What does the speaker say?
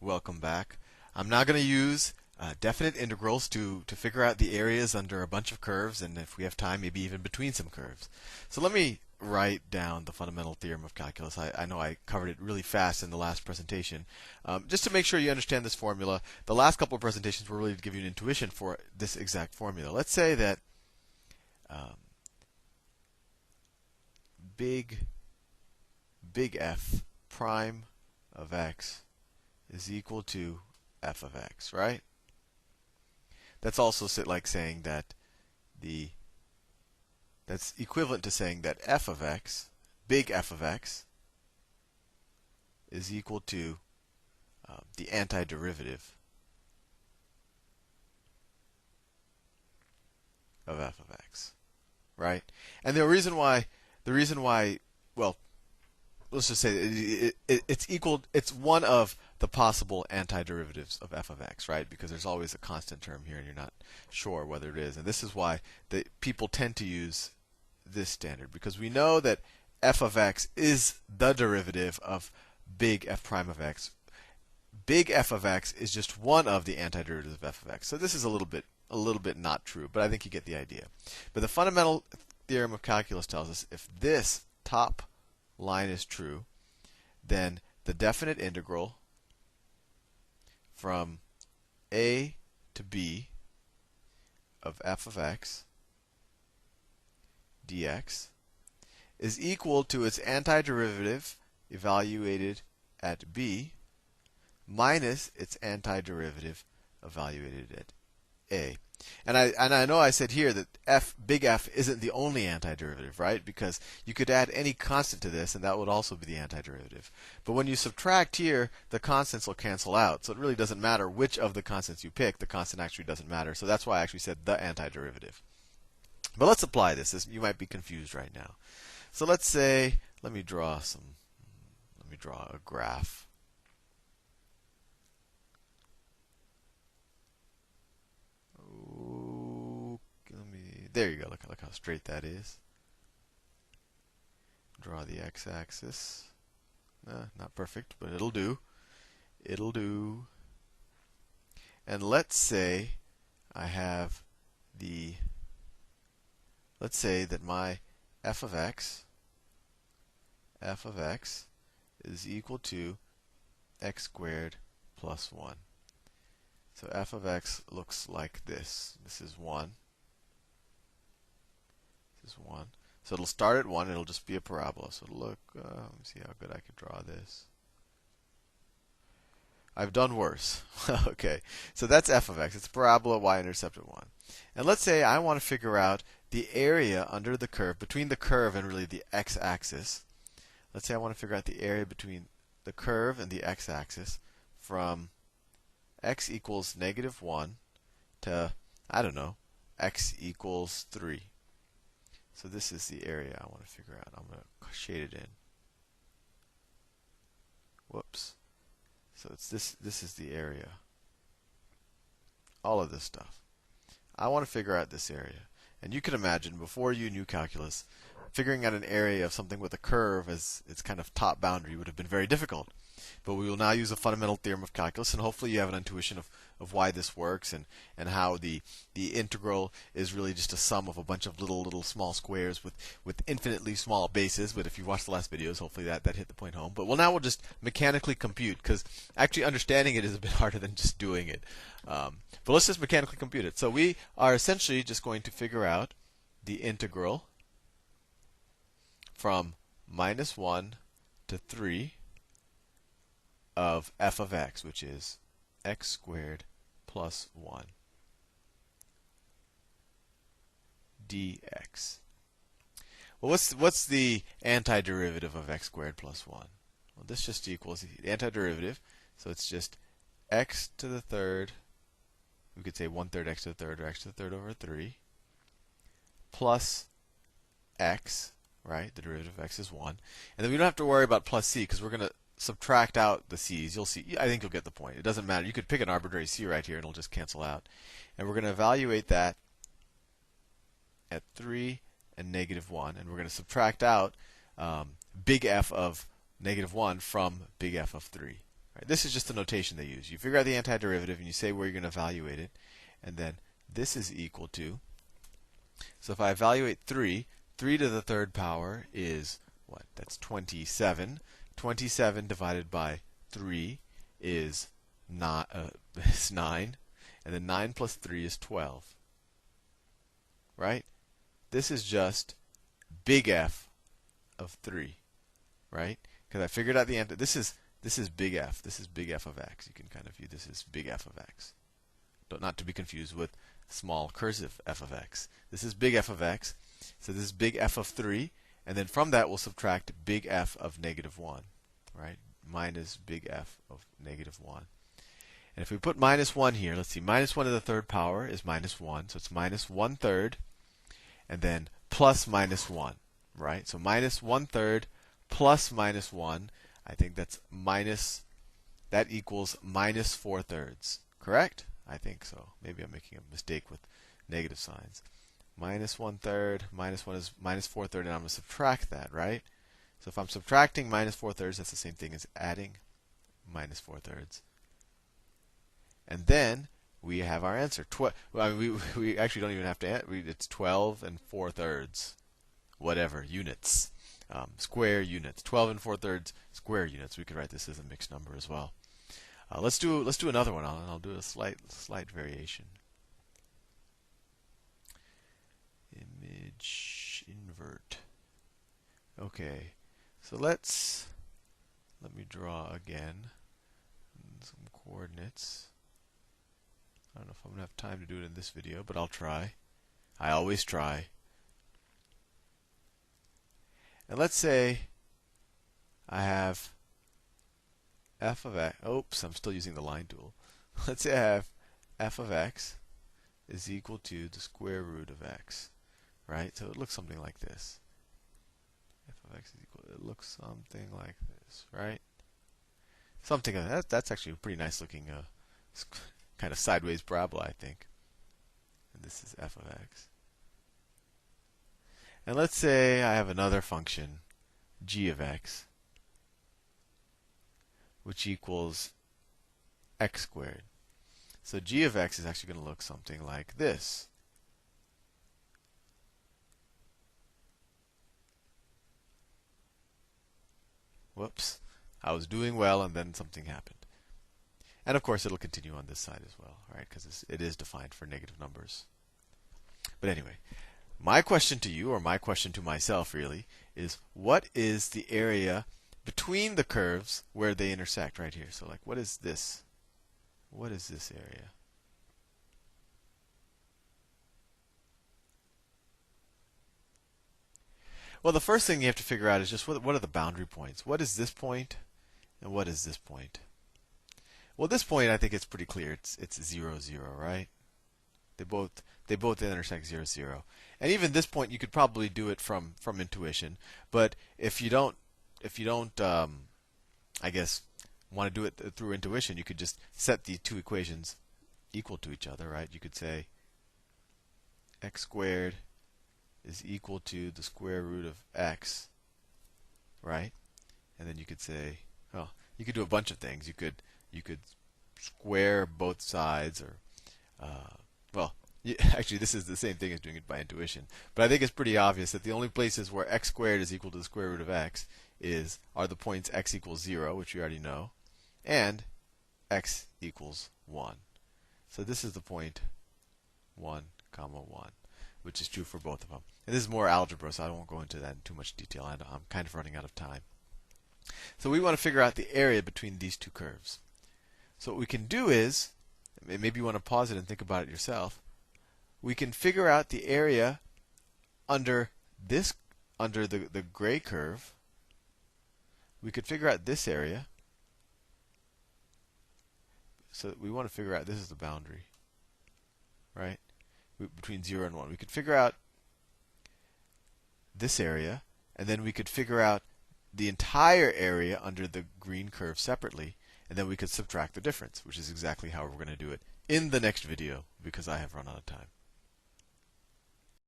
Welcome back. I'm now going to use definite integrals to figure out the areas under a bunch of curves, and if we have time, maybe even between some curves. So let me write down the fundamental theorem of calculus. I know I covered it really fast in the last presentation. Just to make sure you understand this formula, the last couple of presentations were really to give you an intuition for this exact formula. Let's say that big F prime of x is equal to f of x, right? That's also like saying that that's equivalent to saying that f of x, big F of x, is equal to the antiderivative of f of x, right? And the reason why, well, let's just say it's equal. It's one of the possible antiderivatives of f of x, right? Because there's always a constant term here, and you're not sure whether it is. And this is why people tend to use this standard, because we know that f of x is the derivative of big F prime of x. Big F of x is just one of the antiderivatives of f of x. So this is a little bit not true, but I think you get the idea. But the fundamental theorem of calculus tells us if this top line is true, then the definite integral from a to b of f of x dx is equal to its antiderivative evaluated at b minus its antiderivative evaluated at a. And I know I said here that big F isn't the only antiderivative, right? Because you could add any constant to this, and that would also be the antiderivative. But when you subtract here, the constants will cancel out. So it really doesn't matter which of the constants you pick. The constant actually doesn't matter. So that's why I actually said the antiderivative. But let's apply this. You might be confused right now. So let's say, let me draw a graph. There you go. Look how straight that is. Draw the x-axis. Not perfect, but it'll do. It'll do. And let's say I have let's say that my f of x is equal to x squared plus 1. So f of x looks like this. This is 1. Is 1. So it'll start at 1. It'll just be a parabola. So it'll look, let me see how good I can draw this. I've done worse. Okay, so that's f of x. It's a parabola, y-intercept at 1. And let's say I want to figure out the area under the curve, between the curve and really the x-axis. Let's say I want to figure out the area between the curve and the x-axis from x equals -1 to, I don't know, x equals 3. So this is the area I want to figure out. I'm going to shade it in. Whoops. So it's this is the area. All of this stuff. I want to figure out this area. And you can imagine, before you knew calculus, figuring out an area of something with a curve as its kind of top boundary would have been very difficult. But we will now use a fundamental theorem of calculus, and hopefully you have an intuition of why this works and how the integral is really just a sum of a bunch of little small squares with infinitely small bases. But if you watched the last videos, hopefully that hit the point home. But we'll just mechanically compute, because actually understanding it is a bit harder than just doing it. But let's just mechanically compute it. So we are essentially just going to figure out the integral from -1 to 3 of f of x, which is x squared plus 1 dx. Well, what's the antiderivative of x squared plus 1? Well, this just equals the antiderivative, so it's just x to the third. We could say 1/3 x to the third, or x to the third over 3, plus x, right? The derivative of x is 1. And then we don't have to worry about plus c, because we're going to subtract out the c's. You'll see. I think you'll get the point. It doesn't matter. You could pick an arbitrary c right here, and it'll just cancel out. And we're going to evaluate that at 3 and -1. And we're going to subtract out big F of -1 from big F of 3. Right? This is just the notation they use. You figure out the antiderivative and you say where you're going to evaluate it, and then this is equal to. So if I evaluate 3, 3 to the third power is what? That's 27. 27 divided by 3 is not is 9, and then 9 plus 3 is 12. Right? This is just big F of 3, right? Because I figured out the answer. This is big F. This is big F of x. You can kind of view this as big F of x. Not to be confused with small cursive f of x. This is big F of x. So this is big F of 3. And then from that, we'll subtract big F of negative 1, right? Minus big F of negative 1. And if we put minus 1 here, let's see, minus 1 to the third power is minus 1. So it's minus 1/3. And then plus minus 1, right? So minus 1/3 plus minus 1. I think that's that equals minus 4/3. Correct? I think so. Maybe I'm making a mistake with negative signs. Minus 1/3, minus 1 is minus 4/3, and I'm going to subtract that, right? So if I'm subtracting minus 4/3, that's the same thing as adding minus 4/3. And then we have our answer. We actually don't even have to add. It's 12 4/3, whatever, units. Square units. 12 4/3 square units. We could write this as a mixed number as well. Let's do another one. I'll do a slight variation. Image invert. Okay, so let me draw again some coordinates. I don't know if I'm gonna have time to do it in this video, but I'll try. I always try. And let's say I have f of x. Oops, I'm still using the line tool. Let's say I have f of x is equal to the square root of x, right? So it looks something like this. F of x is equal. It looks something like this, right? Something like that. That's actually a pretty nice looking kind of sideways parabola, I think. And this is f of x. And let's say I have another function, g of x, which equals x squared. So g of x is actually going to look something like this. Whoops. I was doing well and then something happened. And of course it'll continue on this side as well, right? Because it is defined for negative numbers. But anyway, my question to you, or my question to myself really, is what is the area between the curves where they intersect right here? So like, what is this? What is this area? Well, the first thing you have to figure out is just what are the boundary points? What is this point? And what is this point? Well, this point I think it's pretty clear. It's 0, 0, right? They both intersect 0, 0. And even this point you could probably do it from intuition. But if you don't I guess want to do it through intuition, you could just set the two equations equal to each other, right? You could say x squared is equal to the square root of x, right? And then you could say, well, you could do a bunch of things. You could square both sides, or well, actually this is the same thing as doing it by intuition. But I think it's pretty obvious that the only places where x squared is equal to the square root of x are the points x equals 0, which we already know, and x equals 1. So this is the point 1, 1, which is true for both of them. And this is more algebra, so I won't go into that in too much detail. I'm kind of running out of time. So we want to figure out the area between these two curves. So what we can do is, maybe you want to pause it and think about it yourself. We can figure out the area under the gray curve. We could figure out this area. So we want to figure out, this is the boundary, right? Between 0 and 1. We could figure out this area, and then we could figure out the entire area under the green curve separately, and then we could subtract the difference, which is exactly how we're going to do it in the next video, because I have run out of time.